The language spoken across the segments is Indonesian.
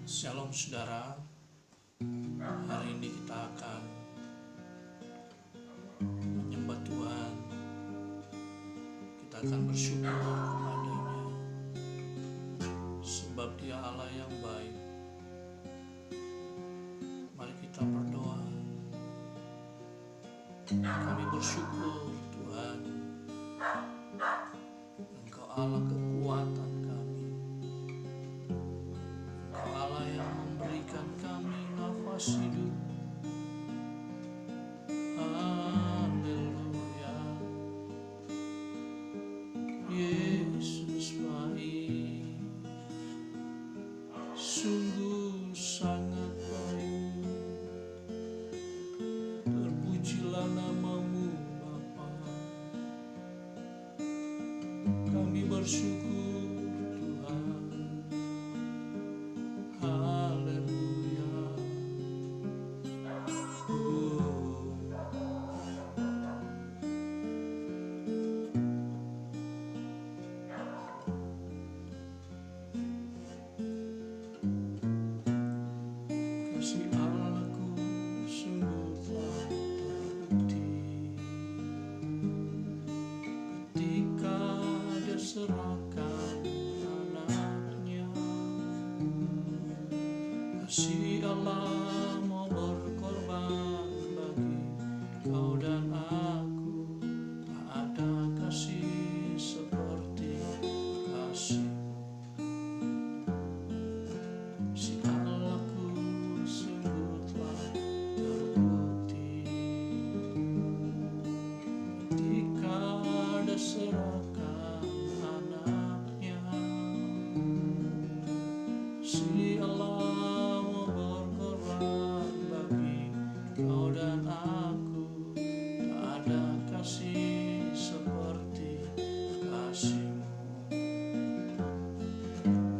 Shalom saudara, hari ini kita akan menyembah Tuhan. Kita akan bersyukur kepadanya, sebab Dia Allah yang baik. Mari kita berdoa. Kami bersyukur Tuhan, Engkau Allah kekuatan kami, Engkau Allah yang memberikan kami nafas hidup. Haleluya, Yesus baik, sungguh sangat baik. Terpujilah nama-Mu Bapa. Kami bersyukur Tuhan. Haleluya. Kasih Allahku sungguh telah terbukti ketika Dia serahkan anaknya. Kasih Allah mau berkorban bagi kau dan aku. Tak ada kasih seperti kasih-Mu. Si Allahku sungguh telah terbukti ketika Dia serahkan anaknya. Si Allah mau berkorban bagi kau dan aku. Tak ada kasih seperti kasih-Mu.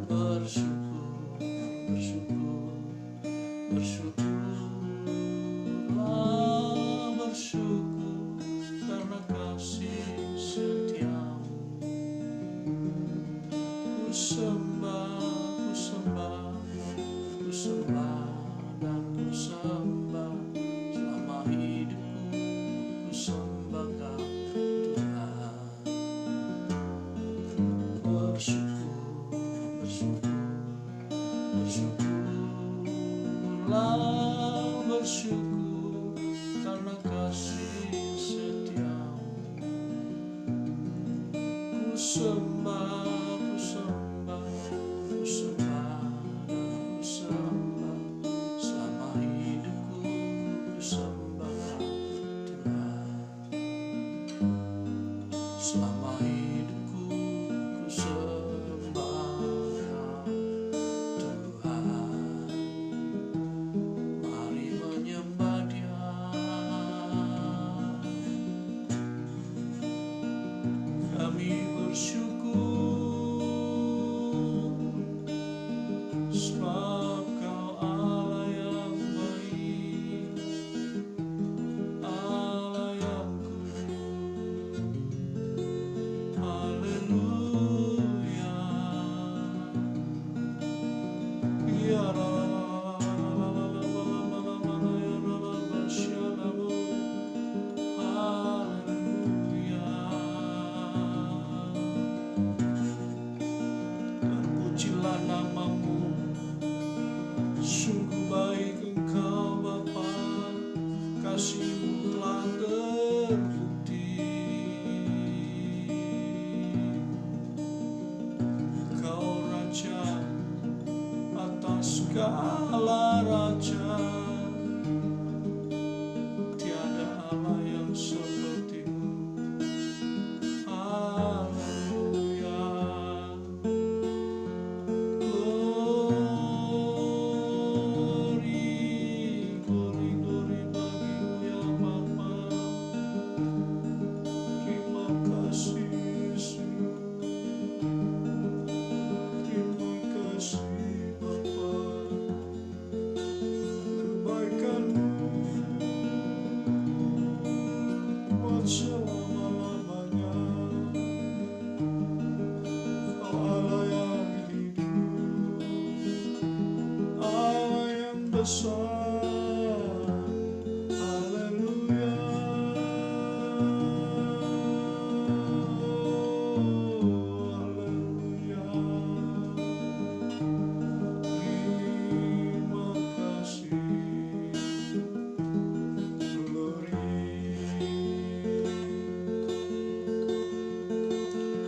Bersyukur, bersyukur, bersyukurlah, bersyukur karena kasih setia-Mu. Ku sembah, ku sembah, ku sembah dan ku sembah selama hidupku. Ku sembah Kau Tuhan. Bersyukur, bersyukur, bersyukurlah, bersyukur karena kasih setia-Mu. Ku sembah, ku sembah, ku sembah dan ku sembah selama hidupku. Ku sembah Tuhan. Selama hidupku ku sembah Tuhan. Mari menyembah Dia. Kami bersyukur sebab Kau Allah yang baik, Allah yang kudus. Haleluya. Ya Rabb, haleluya. Terpujilah nama-Mu, sungguh baik Engkau Bapa, kasih-Mu telah terbukti. Kau Raja atas segala raja, tiada Allah yang seperti-Mu. Haleluya. Glory, glory, glory bagi-Mu ya Bapa. Terima kasih Yesus. Terima kasih Bapa. kuasa. Haleluya. Haleluya. Terima kasih.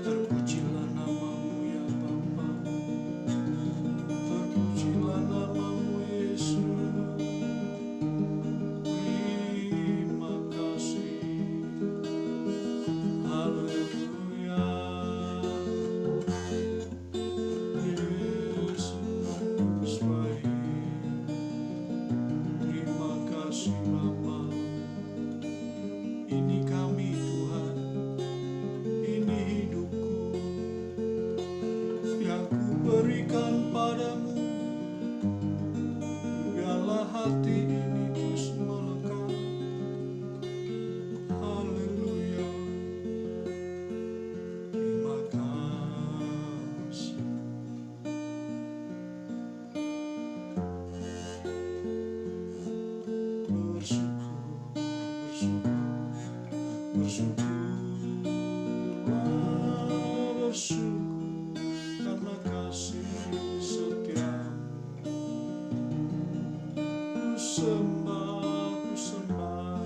Terpujilah namamu ya Bapa, terpujilah namamu Yesus. Terima kasih. Haleluya. Yesus baik. Terima kasih Bapa. Ini kami Tuhan, ini hidupku yang kuberikan padamu. Biarlah hati ini terus melekat. Haleluya. Terima kasih. Bersyukur karena kasih setiamu. Ku sembah, ku sembah,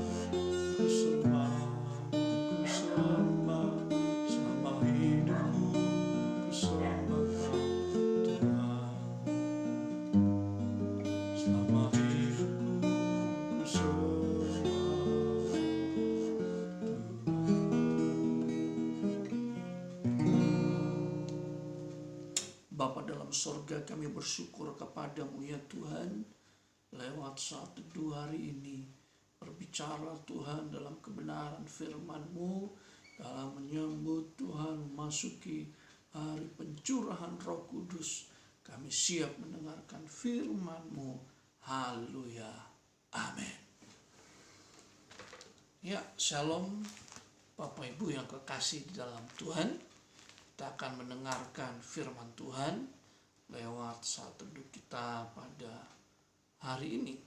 ku sembah, ku sembah. Selama hidupku ku sembah Tuhan. Selama hidupku ku sembah Bapa dalam sorga, kami bersyukur kepadamu ya Tuhan. Lewat saat teduh hari ini, berbicara Tuhan dalam kebenaran firman-Mu, dalam menyambut Tuhan memasuki hari pencurahan Roh Kudus. Kami siap mendengarkan firman-Mu. Haleluya. Amin. Ya, shalom Bapak Ibu yang kekasih di dalam Tuhan. Kita akan mendengarkan firman Tuhan lewat saat teduh kita pada hari ini.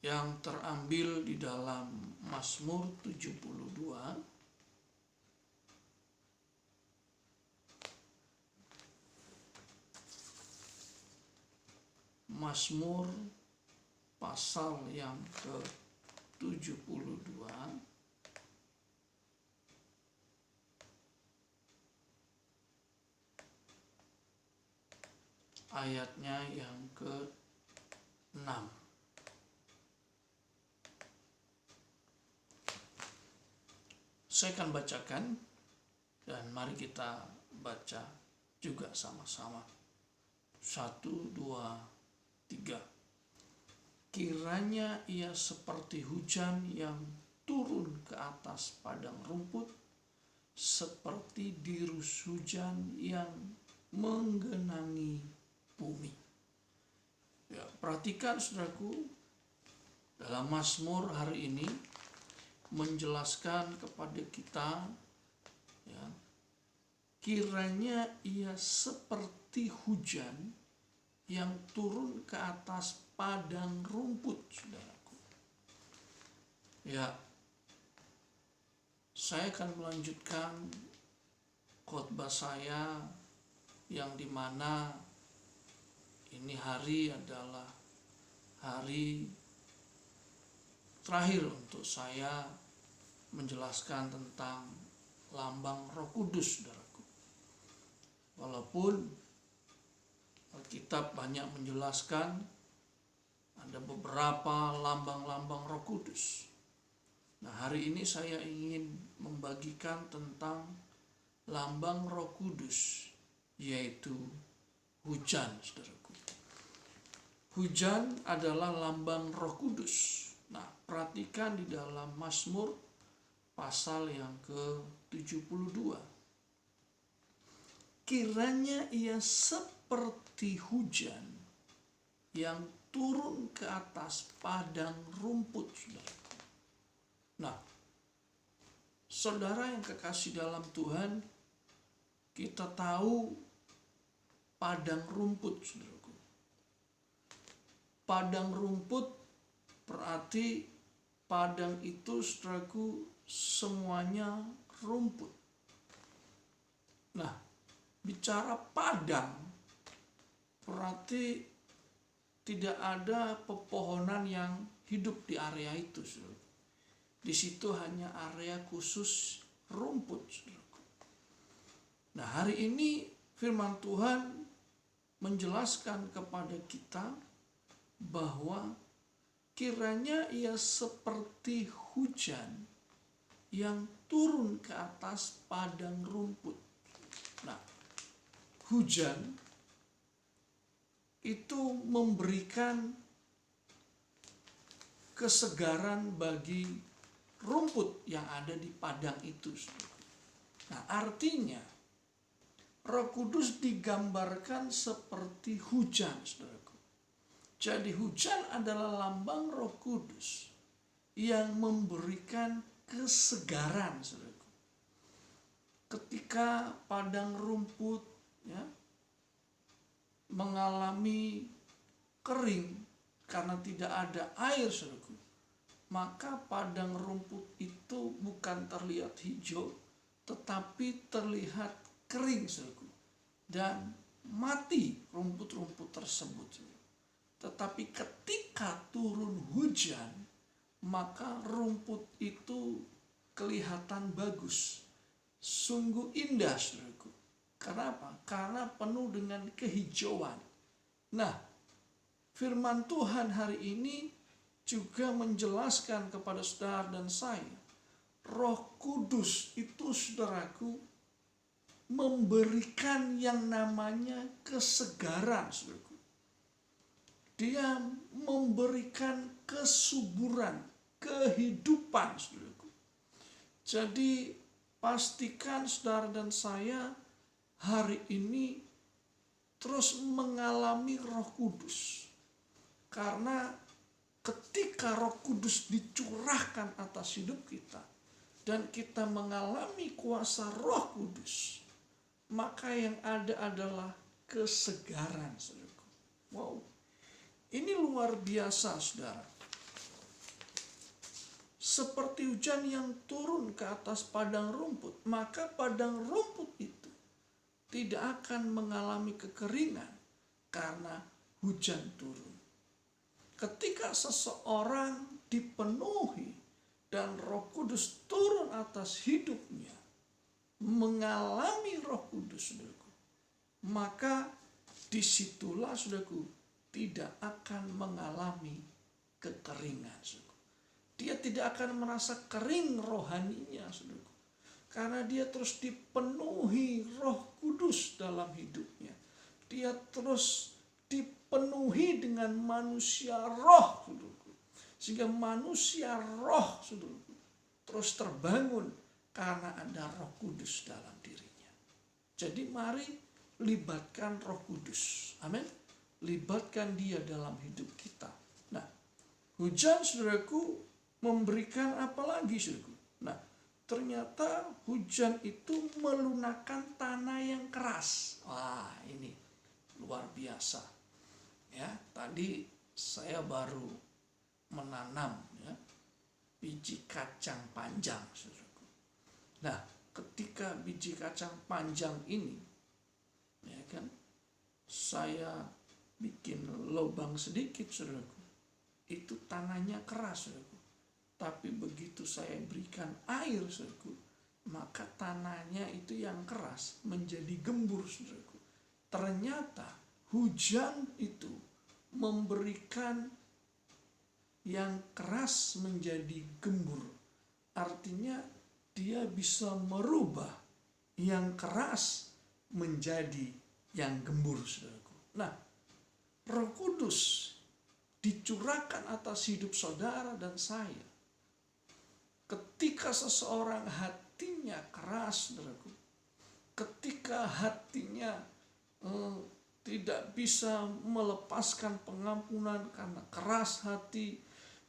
Yang terambil di dalam Mazmur 72 Mazmur pasal yang ke-72 ayatnya yang ke-6. Saya akan bacakan dan mari kita baca juga sama-sama. 1, 2, 3. Kiranya ia seperti hujan yang turun ke atas padang rumput, seperti dirus hujan yang menggenangi bumi. Ya, perhatikan saudaraku, dalam Mazmur hari ini menjelaskan kepada kita, ya, kiranya ia seperti hujan yang turun ke atas padang rumput, saudaraku. Ya, saya akan melanjutkan khotbah saya yang dimana ini hari adalah hari terakhir untuk saya menjelaskan tentang lambang Roh Kudus, saudaraku. Walaupun Alkitab banyak menjelaskan ada beberapa lambang-lambang Roh Kudus. Nah, hari ini saya ingin membagikan tentang lambang Roh Kudus, yaitu hujan, saudaraku. Hujan adalah lambang Roh Kudus. Nah, perhatikan di dalam Mazmur pasal yang ke-72. Kiranya ia seperti hujan yang turun ke atas padang rumput, saudaraku. Nah, saudara yang kekasih dalam Tuhan, kita tahu padang rumput, saudaraku. Padang rumput berarti padang itu, saudaraku, semuanya rumput. Nah, bicara padang berarti tidak ada pepohonan yang hidup di area itu, saudaraku. Di situ hanya area khusus rumput, saudaraku. Nah, hari ini firman Tuhan menjelaskan kepada kita bahwa kiranya ia seperti hujan yang turun ke atas padang rumput. Nah, hujan itu memberikan kesegaran bagi rumput yang ada di padang itu. Nah, artinya Roh Kudus digambarkan seperti hujan, saudaraku. Jadi hujan adalah lambang Roh Kudus yang memberikan kesegaran, saudaraku. Ketika padang rumput mengalami kering karena tidak ada air, saudaraku, maka padang rumput itu bukan terlihat hijau, tetapi terlihat kering, saudaraku, dan mati rumput-rumput tersebut. Tetapi ketika turun hujan, maka rumput itu kelihatan bagus, sungguh indah, saudaraku. Kenapa? Karena penuh dengan kehijauan. Nah, firman Tuhan hari ini juga menjelaskan kepada saudara dan saya, Roh Kudus itu, saudaraku, memberikan yang namanya kesegaran, saudaraku. Dia memberikan kesuburan, kehidupan, saudaraku. Jadi pastikan saudara dan saya hari ini terus mengalami Roh Kudus. Karena ketika Roh Kudus dicurahkan atas hidup kita dan kita mengalami kuasa Roh Kudus, maka yang ada adalah kesegaran, saudaraku. Wow, ini luar biasa, saudara. Seperti hujan yang turun ke atas padang rumput, maka padang rumput itu tidak akan mengalami kekeringan karena hujan turun. Ketika seseorang dipenuhi dan Roh Kudus turun atas hidupnya, mengalami Roh Kudus, saudaraku, maka disitulah, saudaraku, tidak akan mengalami kekeringan, saudaraku. Dia tidak akan merasa kering rohaninya, saudaraku, karena dia terus dipenuhi Roh Kudus dalam hidupnya. Dia terus dipenuhi dengan manusia roh, saudaraku, sehingga manusia roh, saudaraku, terus terbangun karena ada Roh Kudus dalam dirinya. Jadi mari libatkan Roh Kudus. Amin. Libatkan dia dalam hidup kita. Nah, hujan, saudaraku, memberikan apa lagi, saudaraku? Nah, ternyata hujan itu melunakkan tanah yang keras. Wah, ini luar biasa. Ya, tadi saya baru menanam biji kacang panjang, saudaraku. Nah, ketika biji kacang panjang ini, saya bikin lubang sedikit, saudaraku. Itu tanahnya keras, saudaraku. Tapi begitu saya berikan air, saudaraku, maka tanahnya itu yang keras menjadi gembur, saudaraku. Ternyata hujan itu memberikan yang keras menjadi gembur. Artinya dia bisa merubah yang keras menjadi yang gembur, saudaraku. Nah, Roh Kudus dicurahkan atas hidup saudara dan saya. Ketika seseorang hatinya keras, saudaraku, ketika hatinya tidak bisa melepaskan pengampunan karena keras hati,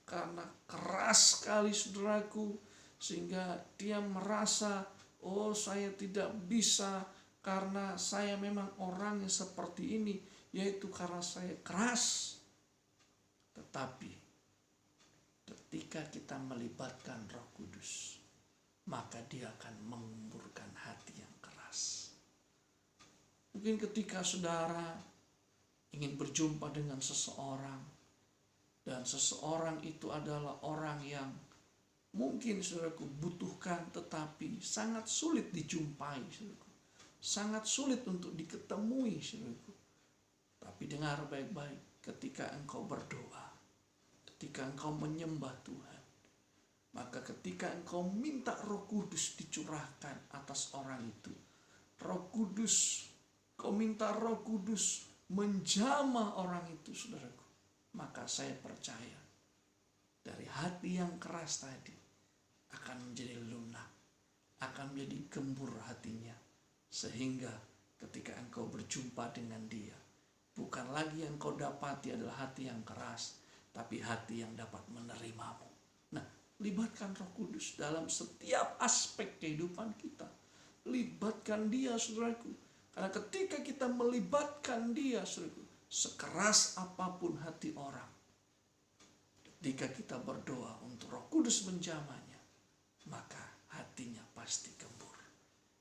karena keras sekali, saudaraku, sehingga dia merasa, oh, saya tidak bisa karena saya memang orang yang seperti ini, yaitu karena saya keras. Tetapi ketika kita melibatkan Roh Kudus, maka dia akan mengemburkan hati yang keras. Mungkin ketika saudara ingin berjumpa dengan seseorang, dan seseorang itu adalah orang yang mungkin saudaraku butuhkan, tetapi sangat sulit dijumpai, saudaraku. Sangat sulit untuk diketemui, saudaraku. Tapi dengar baik-baik, ketika engkau berdoa, ketika engkau menyembah Tuhan, maka ketika engkau minta Roh Kudus dicurahkan atas orang itu, Roh Kudus, kau minta Roh Kudus menjamah orang itu, saudaraku, maka saya percaya dari hati yang keras tadi akan menjadi lunak, akan menjadi gembur hatinya, sehingga ketika engkau berjumpa dengan dia, bukan lagi yang kau dapati adalah hati yang keras, tapi hati yang dapat menerimamu. Nah, libatkan Roh Kudus dalam setiap aspek kehidupan kita. Libatkan dia, saudaraku. Karena ketika kita melibatkan dia, saudaraku, sekeras apapun hati orang, ketika kita berdoa untuk Roh Kudus menjamahnya, maka hatinya pasti gembur.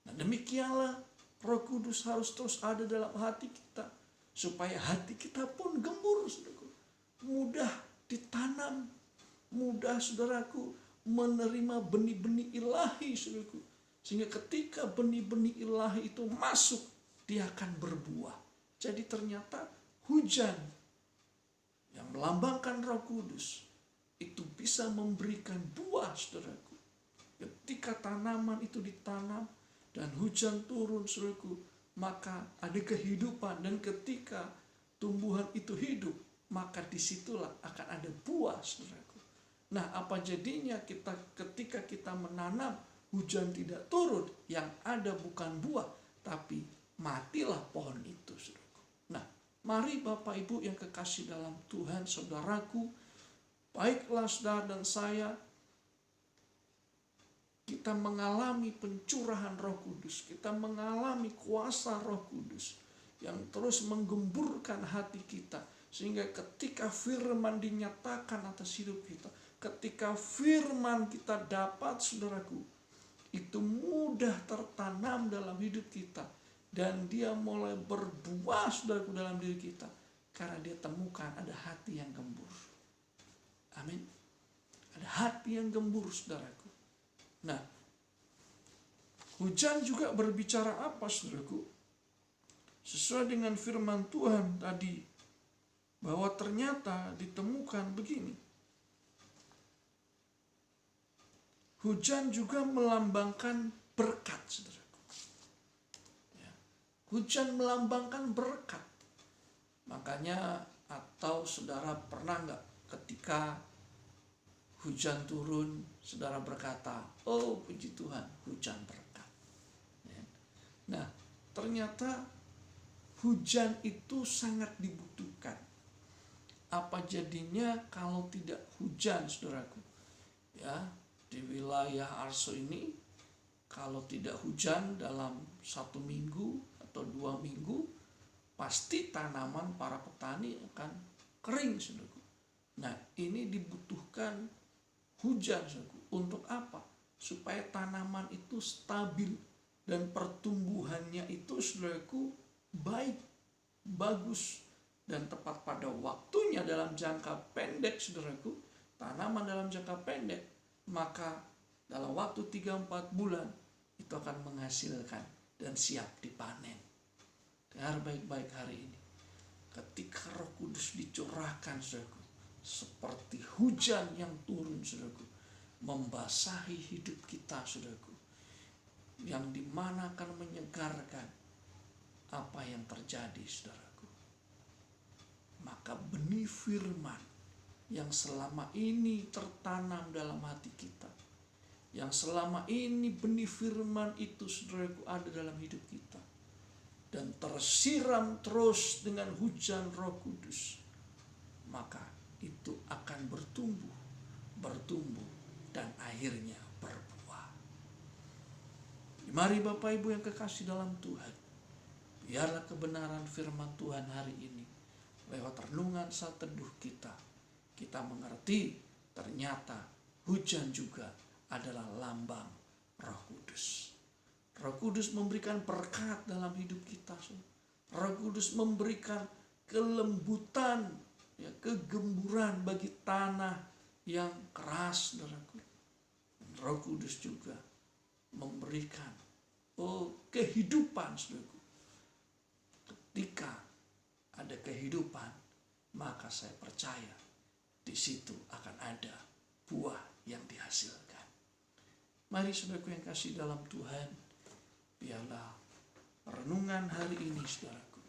Nah, demikianlah Roh Kudus harus terus ada dalam hati kita, supaya hati kita pun gembur, saudaraku. Mudah ditanam, mudah, saudaraku, menerima benih-benih ilahi, saudaraku. Sehingga ketika benih-benih ilahi itu masuk, dia akan berbuah. Jadi ternyata hujan yang melambangkan Roh Kudus itu bisa memberikan buah, saudaraku. Ketika tanaman itu ditanam dan hujan turun, saudaraku, maka ada kehidupan, dan ketika tumbuhan itu hidup, maka disitulah akan ada buah, saudaraku. Nah, apa jadinya ketika kita menanam, hujan tidak turun, yang ada bukan buah, tapi matilah pohon itu, saudaraku. Nah, mari Bapak Ibu yang kekasih dalam Tuhan, saudaraku, baiklah saudara dan saya, kita mengalami pencurahan Roh Kudus, kita mengalami kuasa Roh Kudus yang terus menggemburkan hati kita, sehingga ketika firman dinyatakan atas hidup kita, ketika firman kita dapat, saudaraku, itu mudah tertanam dalam hidup kita, dan dia mulai berbuah, saudaraku, dalam diri kita, karena dia temukan ada hati yang gembur. Amin. Ada hati yang gembur, saudaraku. Nah, hujan juga berbicara apa, saudaraku? Sesuai dengan firman Tuhan tadi, bahwa ternyata ditemukan begini. Hujan juga melambangkan berkat, saudaraku. Ya. Hujan melambangkan berkat. Makanya, atau saudara pernah nggak ketika hujan turun, saudara berkata, oh puji Tuhan, hujan berkat. Ya. Nah, ternyata hujan itu sangat dibutuhkan. Apa jadinya kalau tidak hujan, saudaraku? Ya, di wilayah Arso ini, kalau tidak hujan dalam 1 minggu atau 2 minggu, pasti tanaman para petani akan kering, saudaraku. Nah, ini dibutuhkan hujan, saudaraku. Untuk apa? Supaya tanaman itu stabil dan pertumbuhannya itu, saudaraku, baik, bagus, dan tepat pada waktunya dalam jangka pendek, saudaraku. Tanaman dalam jangka pendek, maka dalam waktu 3-4 bulan itu akan menghasilkan dan siap dipanen. Dengar baik-baik hari ini. Ketika Roh Kudus dicurahkan, saudaraku, seperti hujan yang turun, saudaraku, membasahi hidup kita, saudaraku, yang dimana akan menyegarkan apa yang terjadi, saudaraku. Maka benih firman yang selama ini tertanam dalam hati kita, yang selama ini benih firman itu, saudaraku, ada dalam hidup kita, dan tersiram terus dengan hujan Roh Kudus, maka itu akan bertumbuh, dan akhirnya berbuah. Mari Bapak Ibu yang kekasih dalam Tuhan, Biarlah kebenaran firman Tuhan hari ini lewat renungan saat teduh kita mengerti ternyata hujan juga adalah lambang Roh Kudus. Roh Kudus memberikan berkat dalam hidup kita. Roh Kudus memberikan kelembutan, kegemburan bagi tanah yang keras, saudaraku. Roh Kudus juga memberikan kehidupan, saudaraku. Ketika ada kehidupan, maka saya percaya di situ akan ada buah yang dihasilkan. Mari saudaraku yang kasih dalam Tuhan, biarlah renungan hari ini, saudaraku,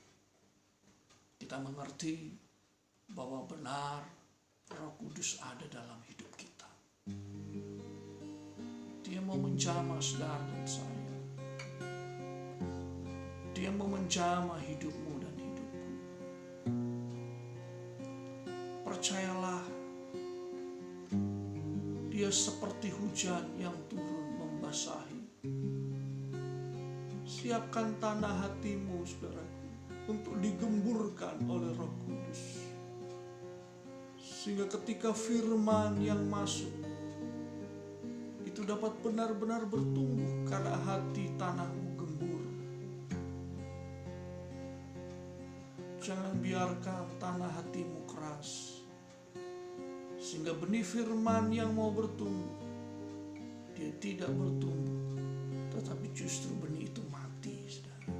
kita mengerti bahwa benar Roh Kudus ada dalam hidup kita. Dia mau menjamah saudara dan saya. Dia mau menjamah hidupmu dan hidupku. Percayalah, Dia seperti hujan yang turun membasahi. Siapkan tanah hatimu, saudaraku, untuk digemburkan oleh Roh Kudus. Sehingga ketika firman yang masuk itu dapat benar-benar bertumbuh karena hati tanahmu gembur. Jangan biarkan tanah hatimu keras, sehingga benih firman yang mau bertumbuh, dia tidak bertumbuh, tetapi justru benih itu mati, saudara.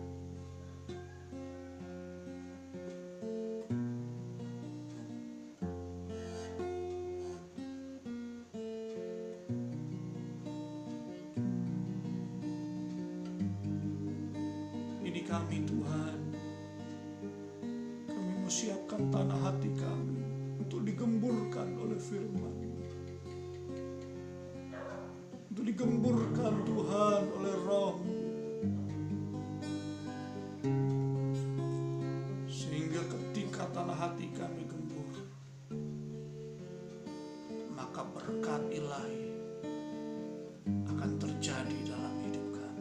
Ini kami Tuhan, kami mau siapkan tanah hati kami untuk digemburkan oleh firman, untuk digemburkan Tuhan oleh Roh, sehingga ketika tanah hati kami gembur, maka berkat ilahi akan terjadi dalam hidup kami.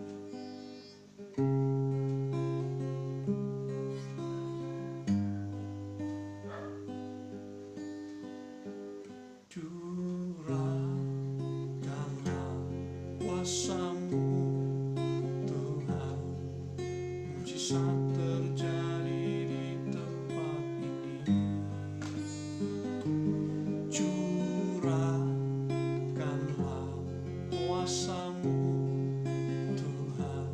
Curahkanlah kuasa-Mu Tuhan, mujizat terjadi di tempat ini. Curahkanlah kuasa-Mu Tuhan,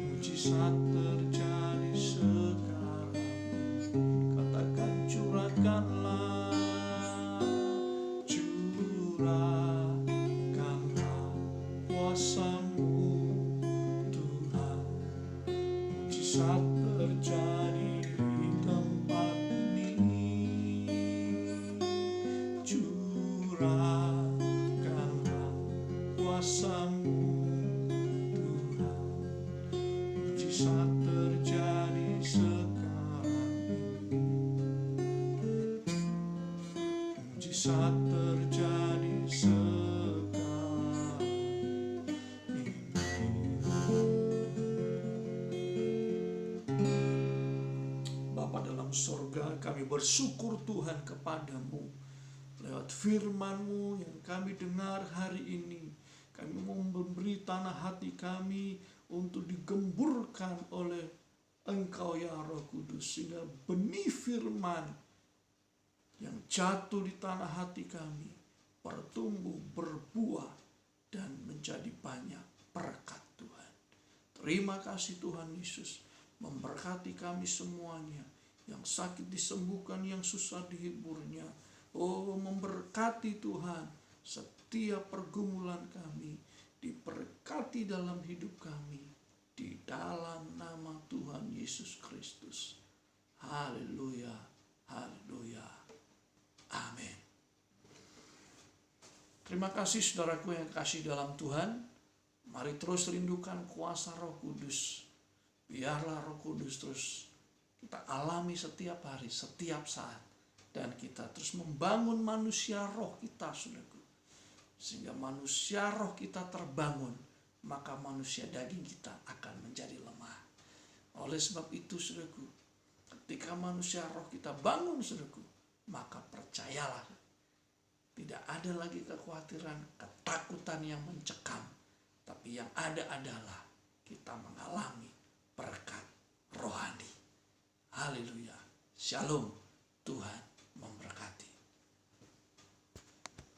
mujizat terjadi sekarang. Katakan curahkanlah. Curahkanlah kuasa-Mu Tuhan, mujizat terjadi di tempat ini. Curahkanlah kuasa-Mu Tuhan, mujizat terjadi sekarang ini. Mujizat terjadi sekarang ini. Bapa dalam surga, kami bersyukur Tuhan kepadamu lewat firman-Mu yang kami dengar hari ini. Kami mau memberi tanah hati kami untuk digemburkan oleh Engkau ya Roh Kudus, sehingga benih firman yang jatuh di tanah hati kami bertumbuh, berbuah, dan menjadi banyak berkat Tuhan. Terima kasih Tuhan Yesus, memberkati kami semuanya, yang sakit disembuhkan, yang susah dihiburnya. Memberkati Tuhan setiap pergumulan kami, diberkati dalam hidup kami, di dalam nama Tuhan Yesus Kristus. Haleluya, haleluya. Amin. Terima kasih saudaraku yang kasih dalam Tuhan. Mari terus rindukan kuasa Roh Kudus. Biarlah Roh Kudus terus kita alami setiap hari, setiap saat. Dan kita terus membangun manusia roh kita, saudaraku. Sehingga manusia roh kita terbangun, maka manusia daging kita akan menjadi lemah. Oleh sebab itu, saudaraku, ketika manusia roh kita bangun, saudaraku, maka percayalah, tidak ada lagi kekhawatiran, ketakutan yang mencekam. Tapi yang ada adalah kita mengalami berkat rohani. Haleluya. Shalom. Tuhan